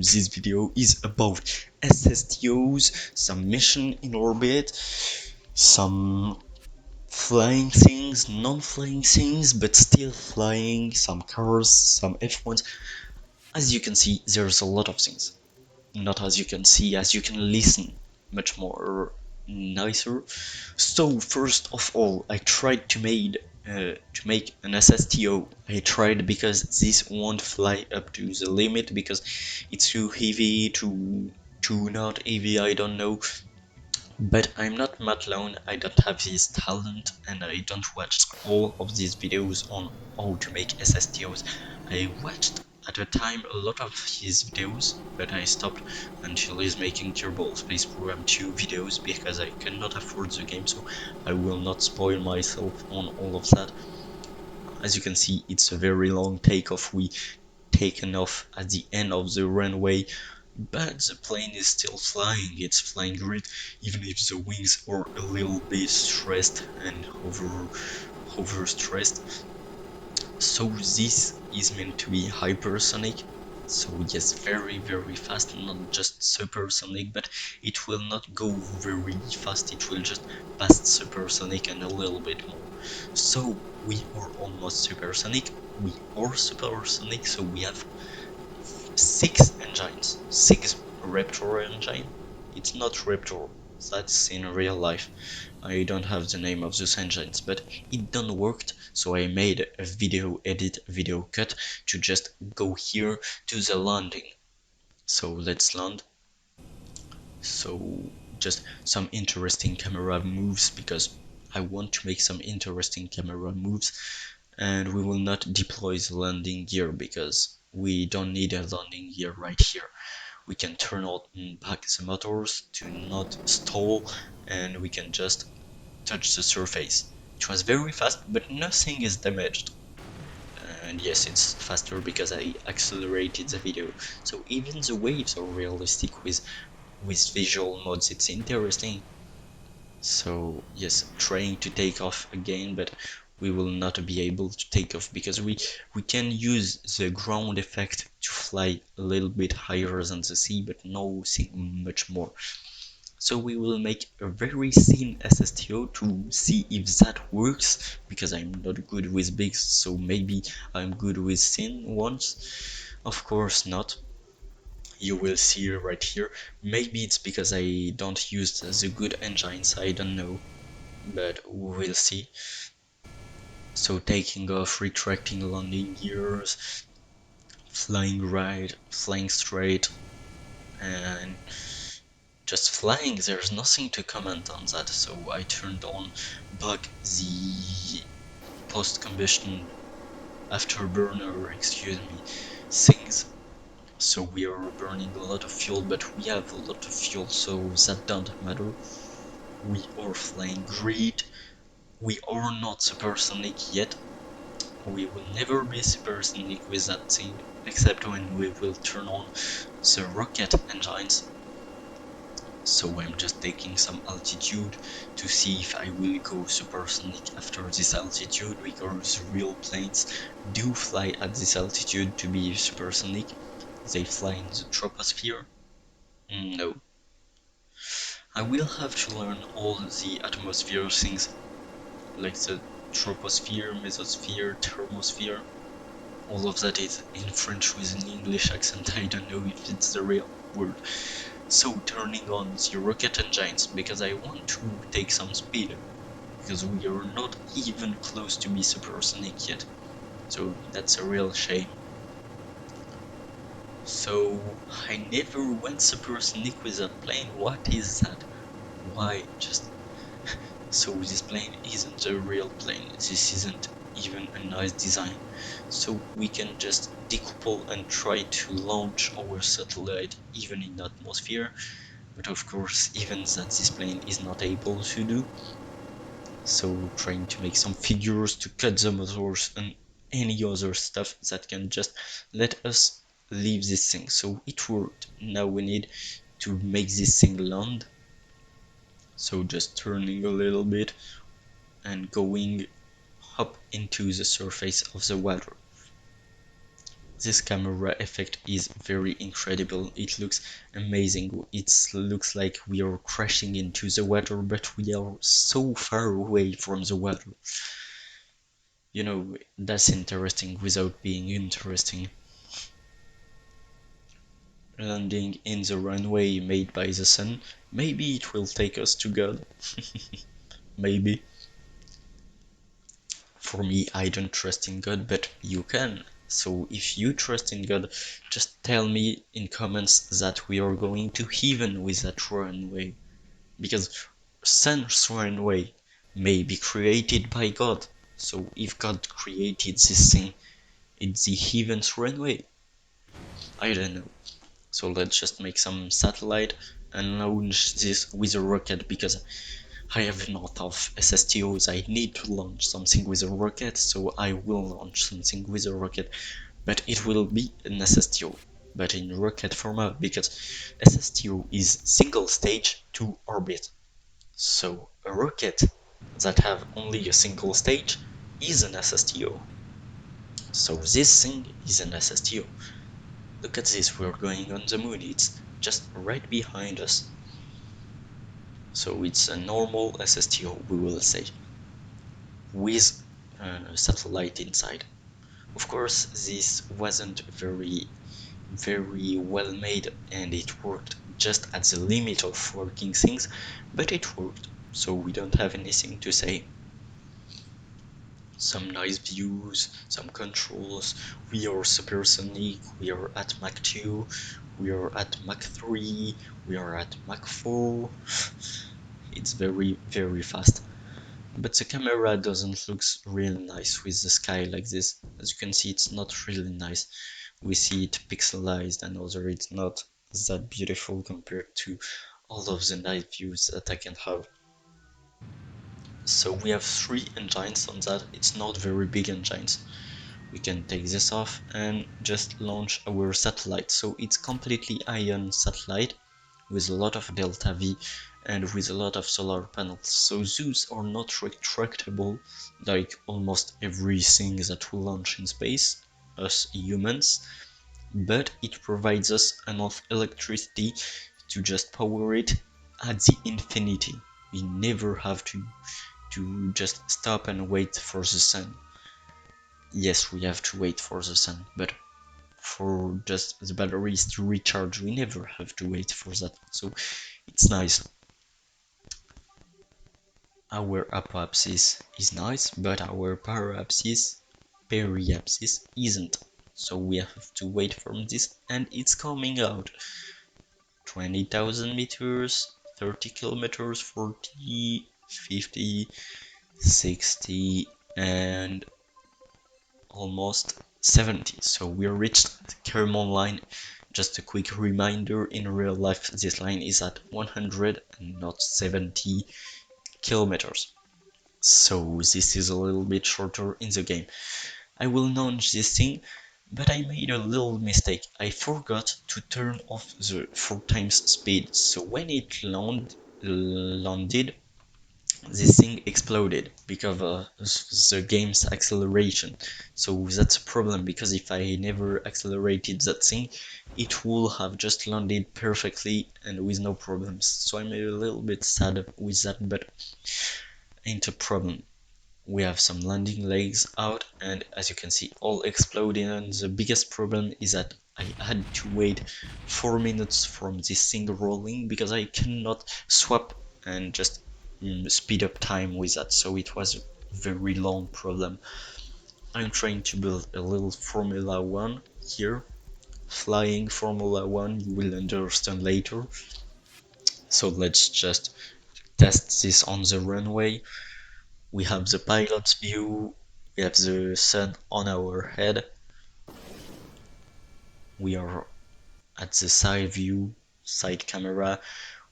This video is about SSTOs, some mission in orbit, some flying things, non-flying things, but still flying, some cars, some F1s. As you can see, there's a lot of things. Not as you can see, as you can listen much more nicer. So first of all, I tried to make an SSTO. I tried because this won't fly up to the limit because it's too heavy, too not heavy, I don't know. But I'm not Matt Lone, I don't have this talent, and I don't watch all of these videos on how to make SSTOs. I watched at the time a lot of his videos, but I stopped until he's making Kerbal Space Program 2 videos because I cannot afford the game, so I will not spoil myself on all of that. As you can see, it's a very long takeoff. We taken off at the end of the runway, but the plane is still flying. It's flying great, even if the wings are a little bit stressed and over stressed. So this is meant to be hypersonic. So yes, very fast, not just supersonic, but it will not go very fast, it will just pass supersonic and a little bit more. So we are almost supersonic, we are supersonic, so we have 6 engines, 6 Raptor engine. It's not Raptor, that's in real life. I don't have the name of those engines, but it done worked, so I made a video cut to just go here to the landing. So let's land. So just some interesting camera moves because I want to make some interesting camera moves, and we will not deploy the landing gear because we don't need a landing gear right here. We can turn on back the motors to not stall, and we can just touch the surface. It was very fast, but nothing is damaged. And yes, it's faster because I accelerated the video. So even the waves are realistic with visual mods. It's interesting. So yes, trying to take off again, but we will not be able to take off because we can use the ground effect to fly a little bit higher than the sea, but nothing much more. So we will make a very thin SSTO to see if that works, because I'm not good with big, so maybe I'm good with thin ones. Of course not. You will see right here. Maybe it's because I don't use the good engines, I don't know, but we'll see. So taking off, retracting landing gears, flying right, flying straight, and just flying. There's nothing to comment on that. So I turned on back the post-combustion afterburner, excuse me, things. So we are burning a lot of fuel, but we have a lot of fuel, so that doesn't matter. We are flying great. We are not supersonic yet. We will never be supersonic with that thing, except when we will turn on the rocket engines. So I'm just taking some altitude to see if I will go supersonic after this altitude, because real planes do fly at this altitude to be supersonic. They fly in the troposphere. No. I will have to learn all the atmosphere things, like the troposphere, mesosphere, thermosphere. All of that is in French with an English accent. I don't know if it's the real word. So turning on the rocket engines, because I want to take some speed, because we are not even close to be supersonic yet. So that's a real shame. So I never went supersonic with that plane. What is that? Why? Just so this plane isn't a real plane. This isn't even a nice design. So we can just decouple and try to launch our satellite even in the atmosphere. But of course, even that this plane is not able to do. So trying to make some figures to cut the motors and any other stuff that can just let us leave this thing. So it worked. Now we need to make this thing land. So just turning a little bit and going up into the surface of the water. This camera effect is very incredible. It looks amazing. It looks like we are crashing into the water, but we are so far away from the water. You know, that's interesting without being interesting. Landing in the runway made by the sun, maybe it will take us to God. Maybe. For me, I don't trust in God, but you can. So if you trust in God, just tell me in comments that we are going to heaven with that runway. Because sun's runway may be created by God. So if God created this thing, it's the heaven's runway. I don't know. So let's just make some satellite and launch this with a rocket, because I have a lot of SSTOs. I need to launch something with a rocket, so I will launch something with a rocket, but it will be an SSTO, but in rocket format, because SSTO is single stage to orbit. So a rocket that have only a single stage is an SSTO. So this thing is an SSTO. Look at this, we're going on the moon, it's just right behind us. So it's a normal SSTO, we will say, with a satellite inside. Of course, this wasn't very well made, and it worked just at the limit of working things, but it worked, so we don't have anything to say. Some nice views, some controls. We are supersonic, we are at Mach 2, we are at Mach 3, we are at Mach 4. It's very fast. But the camera doesn't look really nice with the sky like this. As you can see, it's not really nice. We see it pixelized, and also it's not that beautiful compared to all of the night views that I can have. So we have 3 engines on that. It's not very big engines. We can take this off and just launch our satellite. So it's completely ion satellite with a lot of delta V and with a lot of solar panels. So those are not retractable like almost everything that we launch in space, us humans, but it provides us enough electricity to just power it at the infinity. We never have to just stop and wait for the sun. Yes, we have to wait for the sun, but for just the batteries to recharge, we never have to wait for that. So it's nice. Our apoapsis is nice, but our periapsis isn't. So we have to wait for this, and it's coming out. 20,000 meters, 30 kilometers, 40, 50, 60, and almost 70. So we reached the Kermon line. Just a quick reminder, in real life this line is at 100 and not 70 kilometers. So this is a little bit shorter in the game. I will launch this thing, but I made a little mistake. I forgot to turn off the 4 times speed. So when it landed, this thing exploded because of the game's acceleration. So that's a problem, because if I never accelerated that thing, it would have just landed perfectly and with no problems. So I'm a little bit sad with that, but ain't a problem. We have some landing legs out, and as you can see, all exploding, and the biggest problem is that I had to wait 4 minutes from this thing rolling, because I cannot swap and just speed up time with that, so it was a very long problem. I'm trying to build a little Formula 1 here, flying Formula 1, you will understand later. So let's just test this on the runway. We have the pilot's view, we have the sun on our head, we are at the side view, side camera,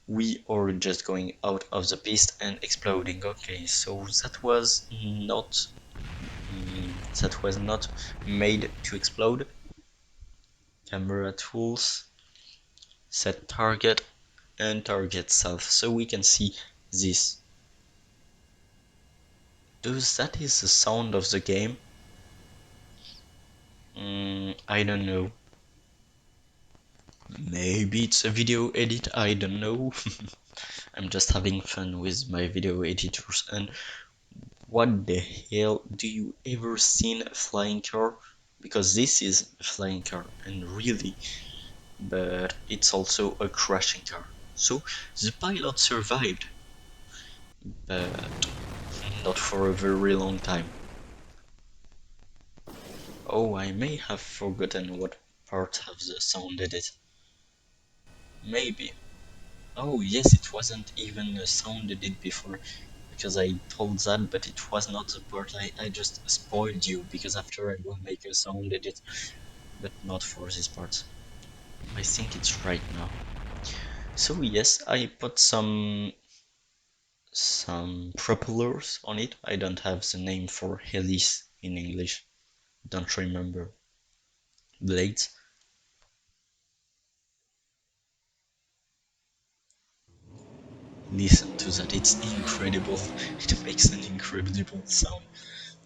we are just going out of the piste and exploding. Okay, so that was not made to explode. Camera tools, set target, and target self, so we can see this. That is the sound of the game. I don't know. Maybe it's a video edit, I don't know. I'm just having fun with my video editors. And what the hell, do you ever seen a flying car? Because this is a flying car, and really, but it's also a crashing car. So the pilot survived, but not for a very long time. Oh, I may have forgotten what part of the sound edit. Maybe. Oh, yes, it wasn't even a sound edit before, because I told that, but it was not the part. I just spoiled you, because after I will make a sound edit, but not for this part. I think it's right now. So yes, I put some propellers on it. I don't have the name for helis in English. Don't remember. Blades. Listen to that, it's incredible. It makes an incredible sound.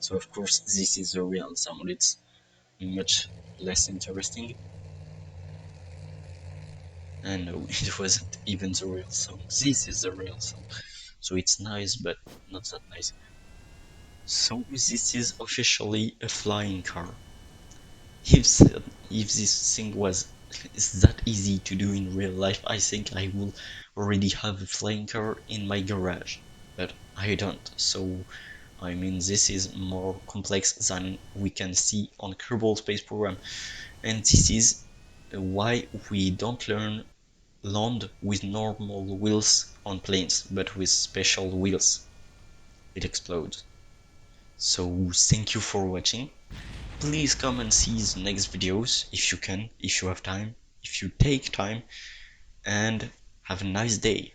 So of course this is a real sound. It's much less interesting. And no, it wasn't even the real sound. This is the real sound. So it's nice, but not that nice. So this is officially a flying car. If if this thing was that easy to do in real life, I think I will already have a flying car in my garage. But I don't. So I mean, this is more complex than we can see on Kerbal Space Program, and this is why we don't learn land with normal wheels on planes, but with special wheels. It explodes. So thank you for watching. Please come and see the next videos if you can, if you have time, if you take time, and have a nice day.